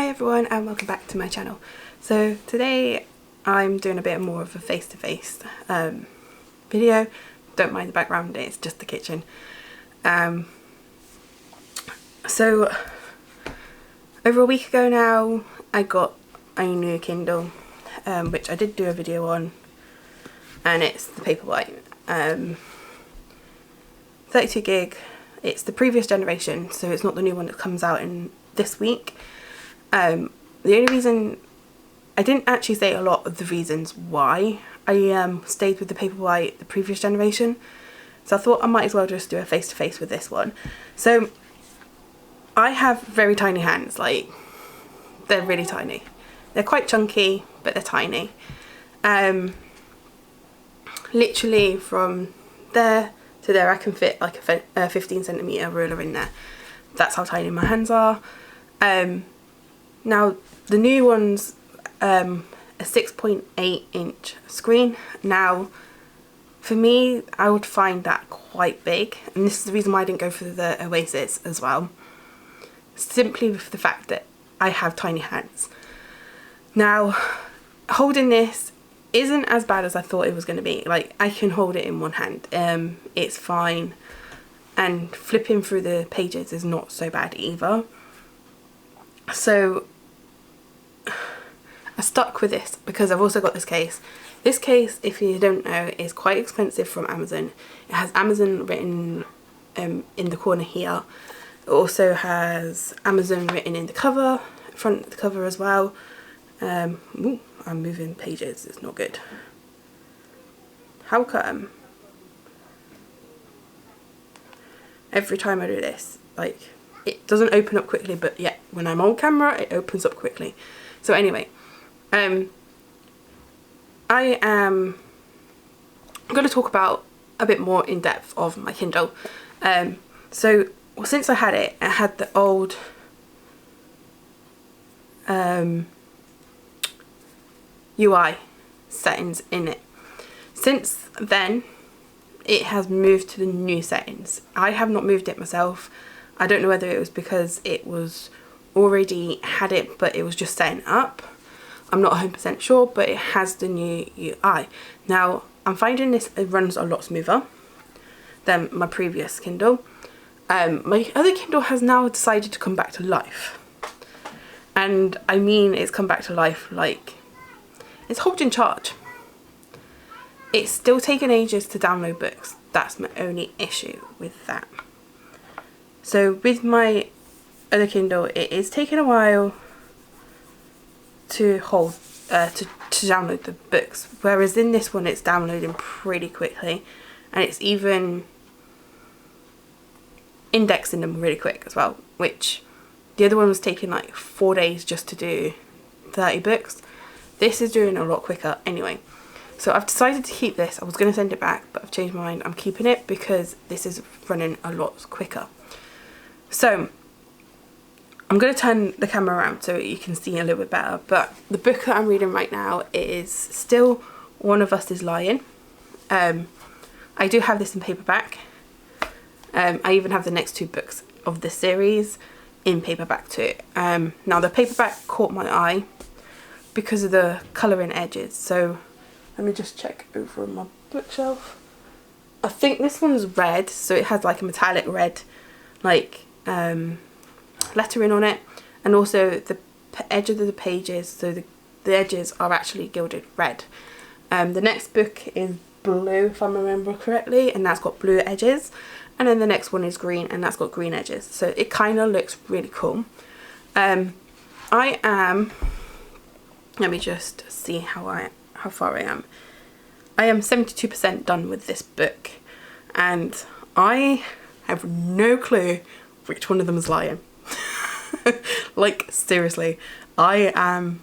Hi everyone and welcome back to my channel. So today I'm doing a bit more of a face-to-face video. Don't mind the background, it's just the kitchen. So over a week ago now I got a new Kindle, which I did do a video on, and it's the Paperwhite. 32 gig. It's the previous generation, so it's not the new one that comes out in this week. The only reason, I didn't actually say a lot of the reasons why I stayed with the Paperwhite, the previous generation, so I thought I might as well just do a face-to-face with this one. So I have very tiny hands, like they're really tiny. They're quite chunky, but they're tiny. Literally from there to there I can fit like a 15 centimeter ruler in there. That's how tiny my hands are. Now the new one's a 6.8 inch screen. Now for me, I would find that quite big, and this is the reason why I didn't go for the Oasis as well, simply with the fact that I have tiny hands. Now holding this isn't as bad as I thought it was going to be. Like, I can hold it in one hand, it's fine, and flipping through the pages is not so bad either. So I stuck with this because I've also got this case. This case, if you don't know, is quite expensive from Amazon. It has Amazon written in the corner here. It also has Amazon written in the cover, front of the cover as well. Ooh, I'm moving pages, it's not good. How come every time I do this, like, it doesn't open up quickly, but yet when I'm on camera it opens up quickly. So anyway, I am going to talk about a bit more in depth of my Kindle. So since I had it, I had the old UI settings in it. Since then it has moved to the new settings. I have not moved it myself. I don't know whether it was because it was already had it but it was just setting up. I'm not 100% sure, but it has the new UI. Now I'm finding this, it runs a lot smoother than my previous Kindle. My other Kindle has now decided to come back to life, and I mean it's come back to life like it's holding charge. It's still taking ages to download books. That's my only issue with that. So with my other Kindle, it is taking a while to hold to download the books, whereas in this one it's downloading pretty quickly, and it's even indexing them really quick as well, which the other one was taking like 4 days just to do 30 books. This is doing a lot quicker anyway. So I've decided to keep this. I was going to send it back, but I've changed my mind. I'm keeping it because this is running a lot quicker. So I'm going to turn the camera around so you can see a little bit better. But the book that I'm reading right now is still One of Us is Lying. I do have this in paperback. I even have the next 2 books of this series in paperback too. Now the paperback caught my eye because of the colouring edges. So let me just check over on my bookshelf. I think this one's red, so it has like a metallic red like lettering on it, and also the edge of the pages, so the edges are actually gilded red. The next book is blue if I remember correctly, and that's got blue edges, and then the next one is green and that's got green edges, so it kind of looks really cool. I am, let me just see how far I am. I am 72% done with this book, and I have no clue which one of them is lying. Like seriously, I am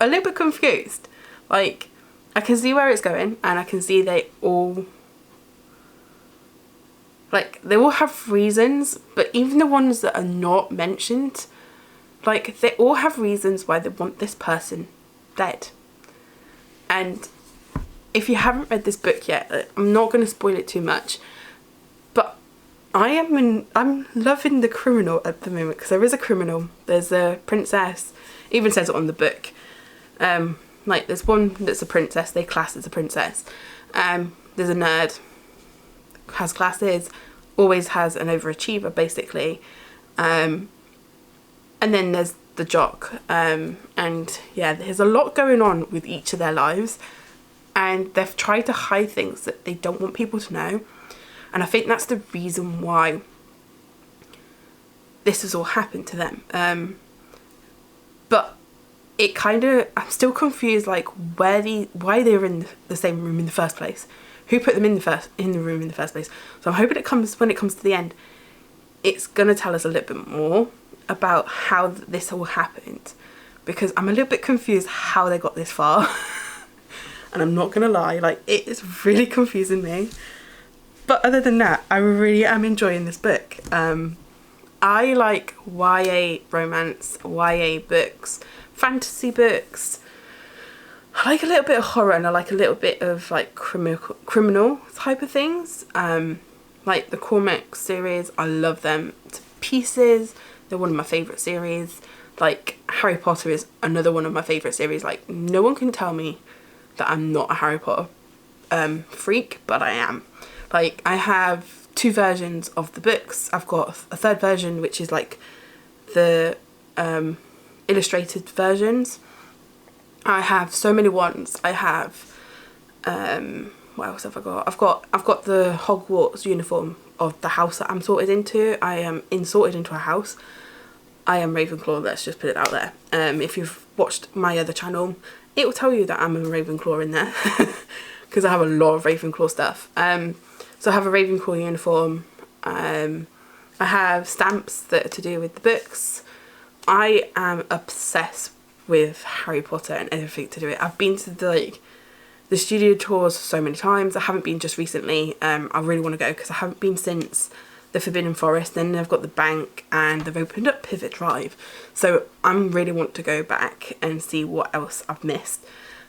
a little bit confused. Like, I can see where it's going, and I can see they all have reasons, but even the ones that are not mentioned, like, they all have reasons why they want this person dead. And if you haven't read this book yet, I'm not going to spoil it too much, but I'm loving the criminal at the moment, because there is a criminal. There's a princess. It even says it on the book. Like there's one that's a princess. They class as a princess. There's a nerd, has glasses, always has an overachiever basically. And then there's the jock. And yeah, there's a lot going on with each of their lives, and they've tried to hide things that they don't want people to know. And I think that's the reason why this has all happened to them. But it kind of, I'm still confused, like why they were in the same room in the first place. Who put them in the room in the first place? So I'm hoping when it comes to the end, it's gonna tell us a little bit more about how this all happened, because I'm a little bit confused how they got this far. And I'm not gonna lie, like it is really confusing me. But other than that, I really am enjoying this book. I like YA romance, YA books, fantasy books. I like a little bit of horror, and I like a little bit of like criminal type of things. Like the Cormac series, I love them to pieces. They're one of my favourite series. Like Harry Potter is another one of my favourite series. Like no one can tell me that I'm not a Harry Potter freak, but I am. Like I have 2 versions of the books. I've got a 3rd version, which is like the illustrated versions. I have so many ones. I have what else have I got? I've got the Hogwarts uniform of the house that I'm sorted into. I am sorted into a house. I am Ravenclaw, let's just put it out there. If you've watched my other channel, it will tell you that I'm a Ravenclaw in there. Because I have a lot of Ravenclaw stuff. So I have a Ravenclaw uniform. I have stamps that are to do with the books. I am obsessed with Harry Potter and everything to do with it. I've been to the studio tours so many times. I haven't been just recently. I really want to go because I haven't been since the Forbidden Forest. Then they've got the bank and they've opened up Pivot Drive. So I really want to go back and see what else I've missed.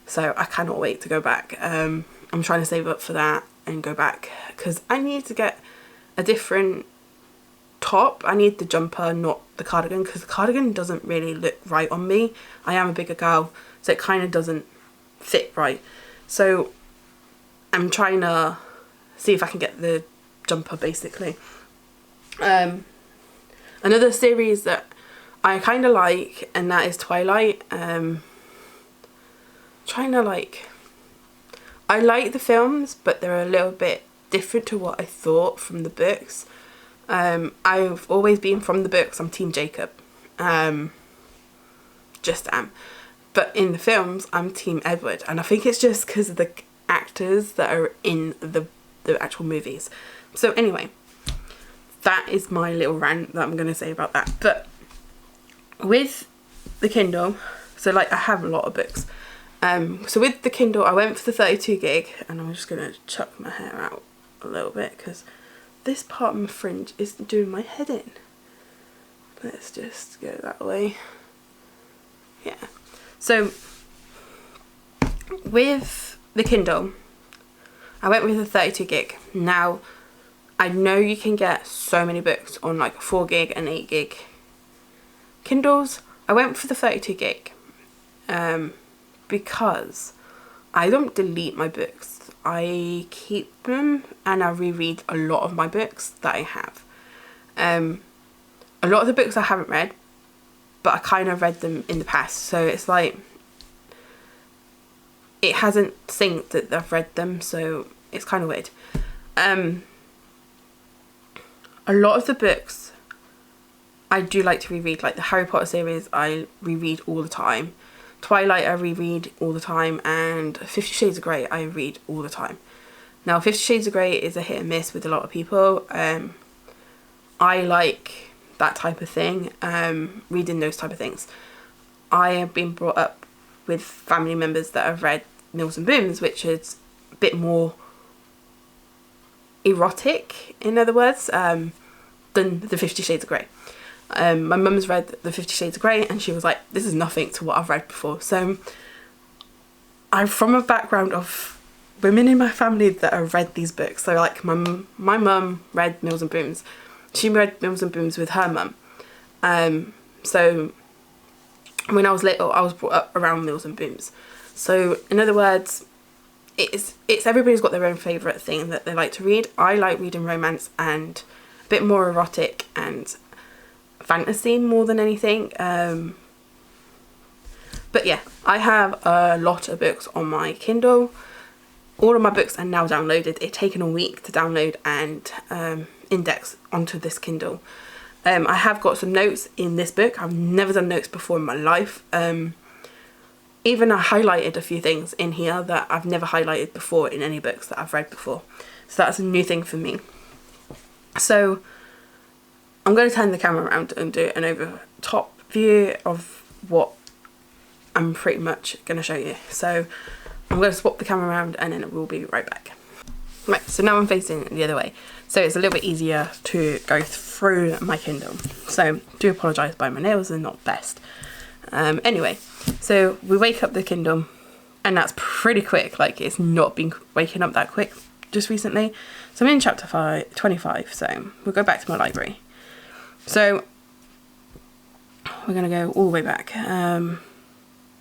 So I cannot wait to go back. I'm trying to save up for that and go back because I need to get a different top. I need the jumper, not the cardigan, because the cardigan doesn't really look right on me. I am a bigger girl, so it kind of doesn't fit right. So I'm trying to see if I can get the jumper basically. Another series that I kind of like, and that is Twilight. I like the films, but they're a little bit different to what I thought from the books. I've always been from the books. I'm Team Jacob. Just am. But in the films, I'm Team Edward. And I think it's just because of the actors that are in the actual movies. So anyway, that is my little rant that I'm going to say about that. But with the Kindle, so like I have a lot of books. So with the Kindle, I went for the 32 gig, and I'm just going to chuck my hair out a little bit because this part of my fringe is doing my head in. Let's just go that way. Yeah. So with the Kindle, I went with the 32 gig. Now, I know you can get so many books on like 4 gig and 8 gig Kindles. I went for the 32 gig. Because I don't delete my books. I keep them and I reread a lot of my books that I have. A lot of the books I haven't read, but I kind of read them in the past. So it's like, it hasn't synced that I've read them, so it's kind of weird. A lot of the books I do like to reread, like the Harry Potter series I reread all the time. Twilight I reread all the time, and 50 Shades of Grey I read all the time. Now 50 Shades of Grey is a hit and miss with a lot of people. I like that type of thing, reading those type of things. I have been brought up with family members that have read Mills and Booms, which is a bit more erotic, in other words, than the 50 Shades of Grey. My mum's read the 50 Shades of Grey and she was like, this is nothing to what I've read before. So I'm from a background of women in my family that have read these books. So like my mum read Mills and Booms. She read Mills and Booms with her mum. So when I was little, I was brought up around Mills and Booms. So in other words, it's everybody's got their own favourite thing that they like to read. I like reading romance and a bit more erotic and fantasy more than anything. But yeah, I have a lot of books on my Kindle. All of my books are now downloaded. It's taken a week to download and index onto this Kindle. I have got some notes in this book. I've never done notes before in my life. Even I highlighted a few things in here that I've never highlighted before in any books that I've read before. So that's a new thing for me. So I'm going to turn the camera around and do an over top view of what I'm pretty much going to show you. So I'm going to swap the camera around and then we'll be right back. Right, so now I'm facing the other way. So it's a little bit easier to go through my Kindle. So do apologise, by my nails are not best. Anyway, so we wake up the Kindle and that's pretty quick. Like, it's not been waking up that quick just recently. So I'm in chapter 25, so we'll go back to my library. So we're going to go all the way back.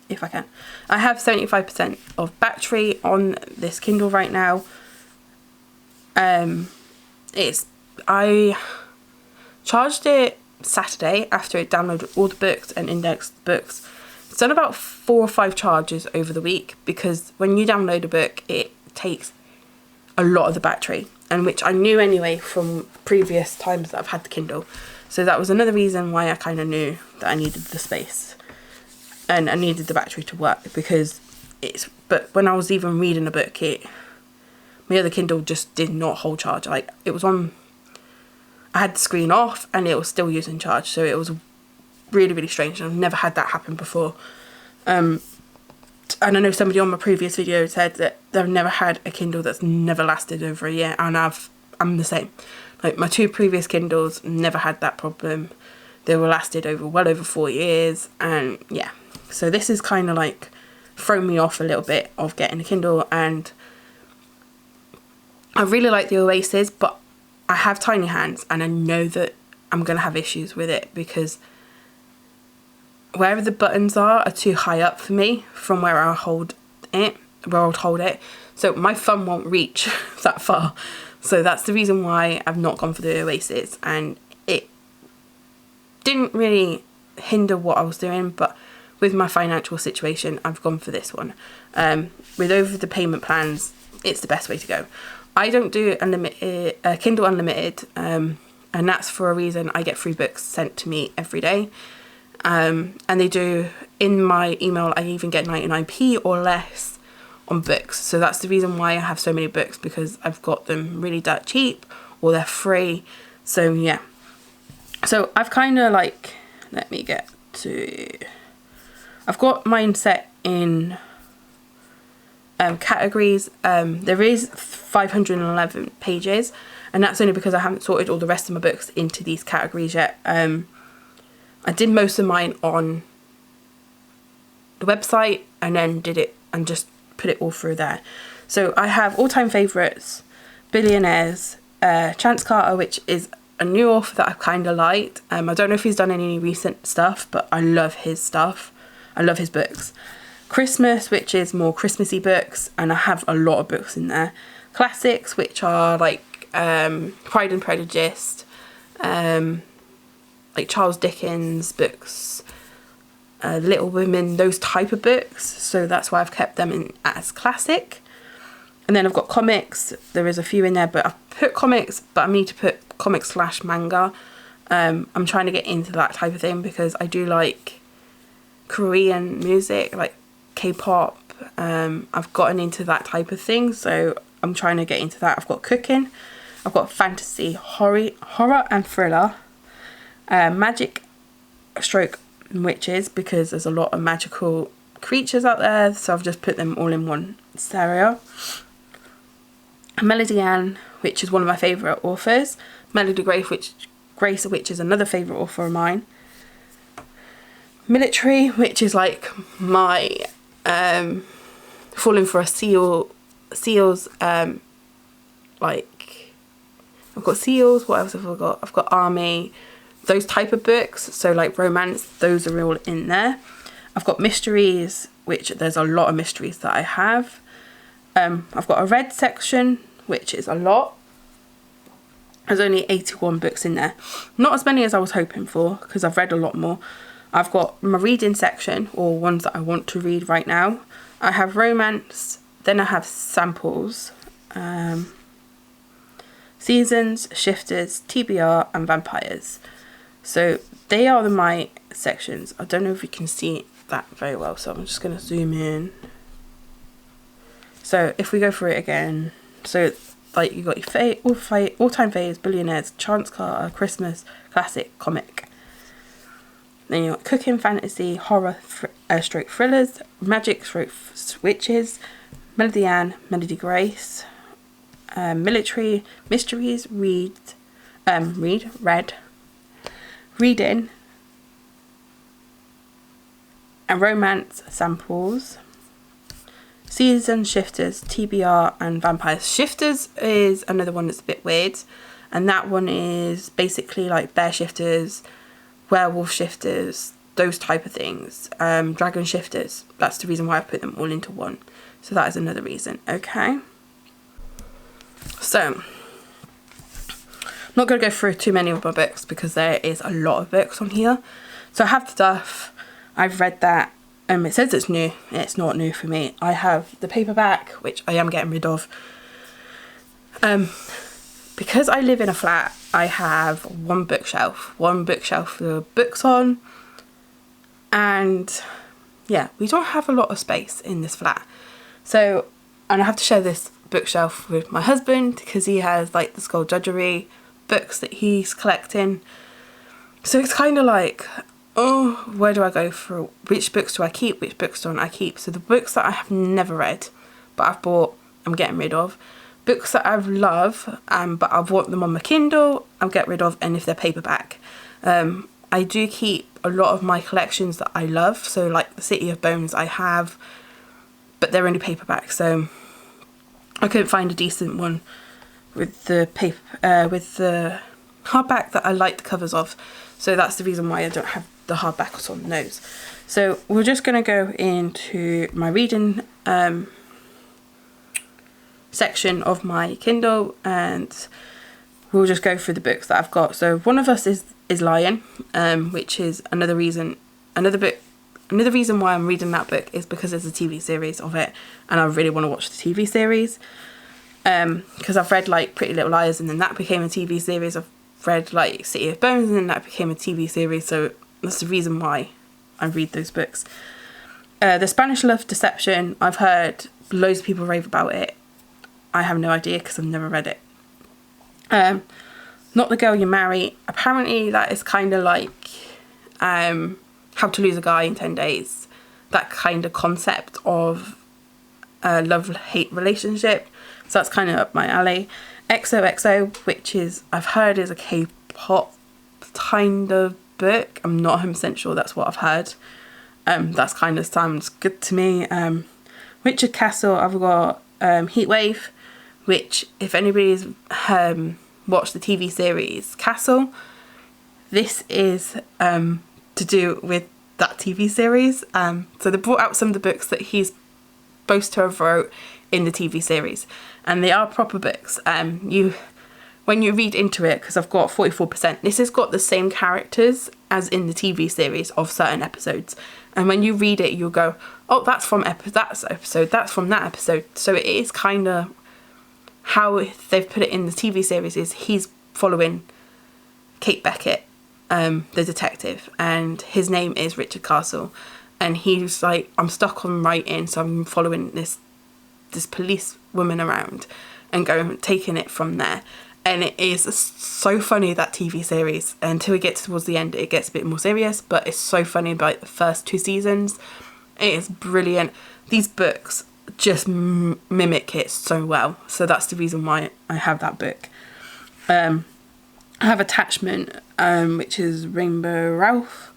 If I can. I have 75% of battery on this Kindle right now. I charged it Saturday after it downloaded all the books and indexed the books. It's done about 4 or 5 charges over the week because when you download a book, it takes a lot of the battery, and which I knew anyway from previous times that I've had the Kindle. So that was another reason why I kind of knew that I needed the space. And I needed the battery to work because but when I was even reading a book, my other Kindle just did not hold charge. Like, it was on, I had the screen off and it was still using charge. So it was really, really strange. And I've never had that happen before. And I know somebody on my previous video said that they've never had a Kindle that's never lasted over a year. And I'm the same. Like, my 2 previous Kindles never had that problem. They were lasted well over 4 years. And yeah. So this is kind of like thrown me off a little bit of getting a Kindle, and I really like the Oasis, but I have tiny hands and I know that I'm going to have issues with it because wherever the buttons are too high up for me from where I'll hold it. So my thumb won't reach that far. So that's the reason why I've not gone for the Oasis, and it didn't really hinder what I was doing, but with my financial situation, I've gone for this one. With over the payment plans, it's the best way to go. I don't do unlimited, Kindle Unlimited, and that's for a reason. I get free books sent to me every day. And they do, in my email, I even get 99p or less on books. So that's the reason why I have so many books, because I've got them really dirt cheap or they're free. So yeah. So I've kind of like, let me get to... I've got mine set in categories. There is 511 pages, and that's only because I haven't sorted all the rest of my books into these categories yet. I did most of mine on the website and then did it and just put it all through there. So I have all-time favourites, Billionaires, Chance Carter, which is a new author that I've kind of liked. I don't know if he's done any recent stuff, but I love his stuff. I love his books. Christmas, which is more Christmassy books, and I have a lot of books in there. Classics, which are like Pride and Prejudice, like Charles Dickens books, Little Women, those type of books. So that's why I've kept them in as classic. And then I've got comics. There is a few in there, but I've put comics, but I need to put comics / manga. I'm trying to get into that type of thing because I do like Korean music, like K-pop. I've gotten into that type of thing, so I'm trying to get into that. I've got cooking, I've got fantasy, horror and thriller, magic / witches, because there's a lot of magical creatures out there, so I've just put them all in one stereo. Melody Ann, which is one of my favourite authors. Melody Grace, which is another favourite author of mine. Military, which is like my Falling for a Seal Seals, like, I've got Seals, what else have I got? I've got Army, those type of books, so like romance, those are all in there. I've got mysteries, which there's a lot of mysteries that I have. I've got a red section, which is a lot. There's only 81 books in there. Not as many as I was hoping for, because I've read a lot more. I've got my reading section, or ones that I want to read right now. I have romance, then I have samples, seasons, shifters, TBR, and vampires. So they are my sections. I don't know if you can see that very well, so I'm just going to zoom in. So if we go through it again, so like you got your all-time faves, billionaires, Chance Carter, Christmas, classic, comic. Then you got cooking, fantasy, horror, stroke thrillers, magic, stroke witches, Melody Ann, Melody Grace, military, mysteries, read, reading, and romance, samples, season, shifters, TBR, and vampires. Shifters is another one that's a bit weird, and that one is basically like bear shifters, werewolf shifters, those type of things. Dragon shifters, that's the reason why I put them all into one. So that is another reason. Okay, so I'm not going to go through too many of my books because there is a lot of books on here. So I have the Duff, I've read that. It says it's new. It's not new for me. I have the paperback, which I am getting rid of. Because I live in a flat, I have one bookshelf for books on. And yeah, we don't have a lot of space in this flat. So, and I have to share this bookshelf with my husband because he has like the skullduggery books that he's collecting. So it's kind of like, oh, where do I go for which books do I keep, which books don't I keep? So the books that I have never read but I've bought, I'm getting rid of. Books that I love but I want them on my Kindle, I'll get rid of. And if they're paperback, I do keep a lot of my collections that I love, so like the City of Bones I have, but they're only paperback, so I couldn't find a decent one with the paper with the hardback that I like the covers of. So that's the reason why I don't have the hardbacks on those. So we're just going to go into my reading section of my Kindle, and we'll just go through the books that I've got. So one of us is Lion, which is another reason why I'm reading that book is because there's a TV series of it, and I really want to watch the TV series. Because I've read like Pretty Little Liars, and then that became a TV series. I've read like City of Bones, and then that became a TV series, so that's the reason why I read those books. The Spanish Love Deception, I've heard loads of people rave about it. I have no idea because I've never read it. Not the Girl You Marry, apparently that is kind of like How to Lose a Guy in 10 Days, that kind of concept of a love-hate relationship, so that's kind of up my alley. XOXO, which is, I've heard is a K-pop kind of book. I'm not 100% sure, that's what I've heard. That's kind of sounds good to me. Richard Castle, I've got Heatwave, which if anybody's watched the TV series Castle, this is to do with that TV series. So they brought out some of the books that he's supposed to have wrote in the TV series, and they are proper books. When you read into it, because I've got 44%, this has got the same characters as in the TV series of certain episodes, and when you read it you'll go, oh, that's from that episode, that's from that episode. So it is kind of how they've put it in the TV series is he's following Kate Beckett, the detective, and his name is Richard Castle, and he's like, I'm stuck on writing, so I'm following this police woman around and taking it from there. And it is so funny, that TV series, until we get towards the end it gets a bit more serious, but it's so funny about the first 2 seasons. It is brilliant. These books just mimic it so well, so that's the reason why I have that book. I have Attachment, which is Rainbow Ralph.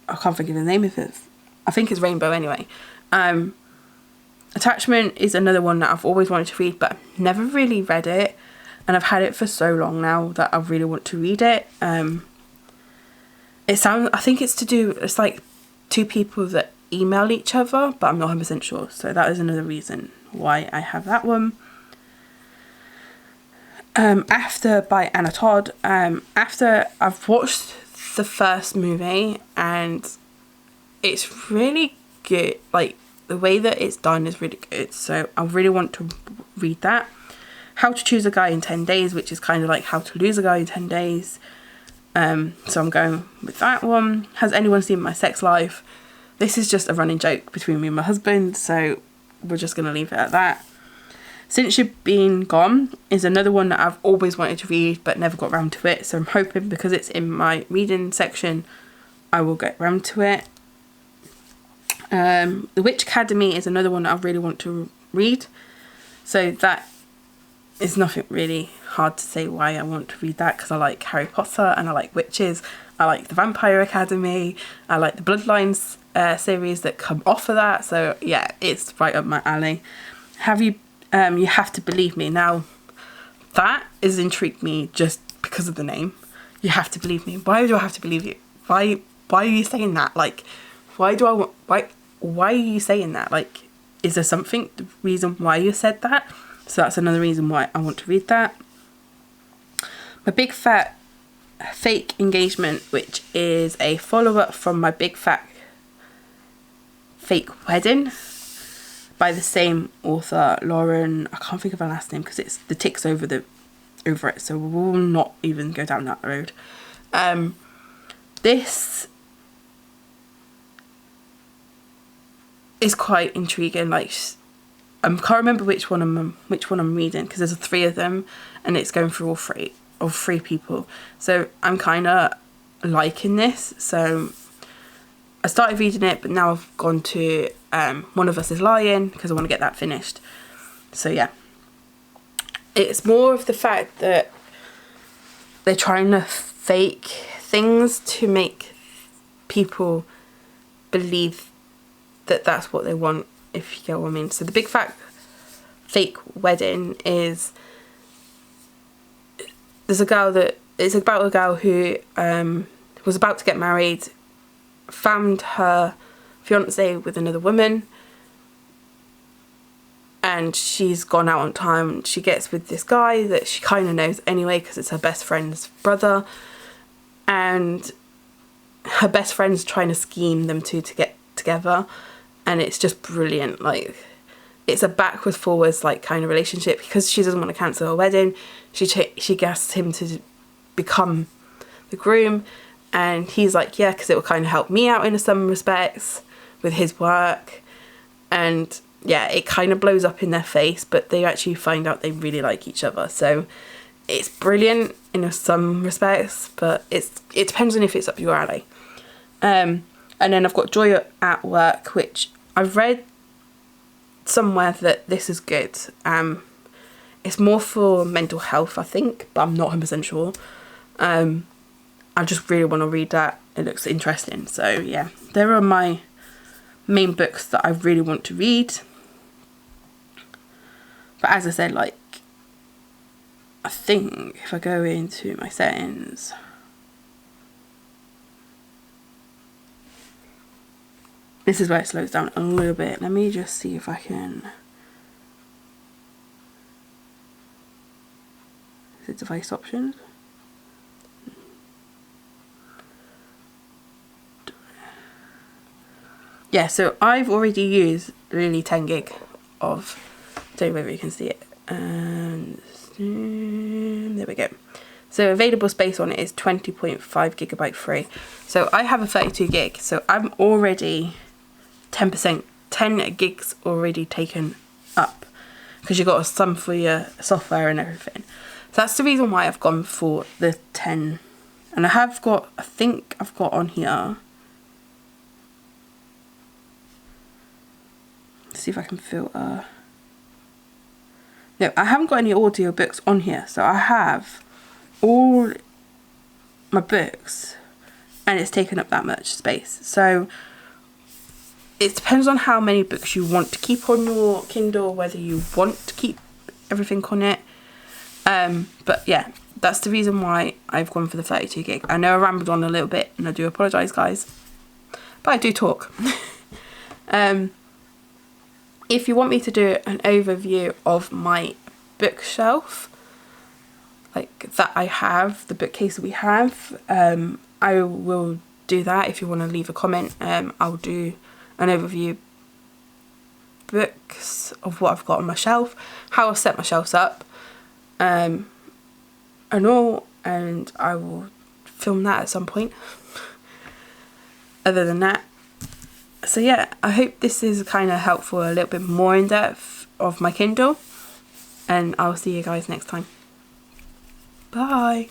I can't think of the name of it. I think it's Rainbow anyway. Attachment is another one that I've always wanted to read, but I've never really read it, and I've had it for so long now that I really want to read it. I think it's like two people that email each other, but I'm not 100% sure, so that is another reason why I have that one. After by Anna Todd. After I've watched the first movie and it's really good, like the way that it's done is really good, so I really want to read that. How to Choose a Guy in 10 Days, which is kind of like How to Lose a Guy in 10 Days. So I'm going with that one. Has Anyone Seen My Sex Life? This is just a running joke between me and my husband, so we're just going to leave it at that. Since You've Been Gone is another one that I've always wanted to read but never got round to it, so I'm hoping because it's in my reading section I will get round to it. The Witch Academy is another one that I really want to read, so that is nothing really hard to say why I want to read that, because I like Harry Potter and I like witches, I like the Vampire Academy, I like the Bloodlines series that come off of that, so yeah, it's right up my alley. You Have to Believe Me. Now that has intrigued me just because of the name. You have to believe me. Why do I have to believe you? Why are you saying that? Like, why are you saying that? Like, is there something, the reason why you said that? So that's another reason why I want to read that. My Big Fat Fake Engagement, which is a follow-up from My Big Fat Fake Wedding by the same author, Lauren. I can't think of her last name because it's the ticks over it, so we'll not even go down that road. This is quite intriguing. Like, I can't remember which one I'm reading because there's 3 of them, and it's going through all three people. So I'm kind of liking this. So I started reading it, but now I've gone to One of Us Is Lying because I want to get that finished. So yeah, it's more of the fact that they're trying to fake things to make people believe that that's what they want, if you get what I mean. So the Big Fat Fake Wedding is, it's about a girl who was about to get married, found her fiance with another woman, and she's gone out on time. She gets with this guy that she kind of knows anyway because it's her best friend's brother, and her best friend's trying to scheme them two to get together, and it's just brilliant. Like, it's a backwards forwards like kind of relationship because she doesn't want to cancel her wedding. She gets him to become the groom, and he's like, yeah, because it will kind of help me out in some respects with his work. And yeah, it kind of blows up in their face, but they actually find out they really like each other. So it's brilliant in some respects, but it depends on if it's up your alley. And then I've got Joy at Work, which I've read somewhere that this is good. It's more for mental health, I think, but I'm not 100% sure. I just really want to read that. It looks interesting. So yeah, there are my main books that I really want to read. But as I said, like, I think if I go into my settings, this is where it slows down a little bit. Let me just see if I can. Is it device options? Yeah, so I've already used nearly 10 gig of, don't know whether you can see it, and there we go. So available space on it is 20.5 gigabyte free. So I have a 32 gig, so I'm already 10%, 10 gigs already taken up, because you've got a sum for your software and everything. So that's the reason why I've gone for the 10. And I think I've got on here, see if I can filter. No, I haven't got any audio books on here, so I have all my books and it's taken up that much space. So it depends on how many books you want to keep on your Kindle, whether you want to keep everything on it. But yeah, that's the reason why I've gone for the 32 gig. I know I rambled on a little bit and I do apologise, guys, but I do talk. If you want me to do an overview of my bookshelf, like that I have, the bookcase that we have, I will do that. If you want to leave a comment, I'll do an overview books of what I've got on my shelf, how I've set my shelves up, and all, and I will film that at some point. Other than that, so yeah, I hope this is kind of helpful, a little bit more in depth of my Kindle, and I'll see you guys next time. Bye.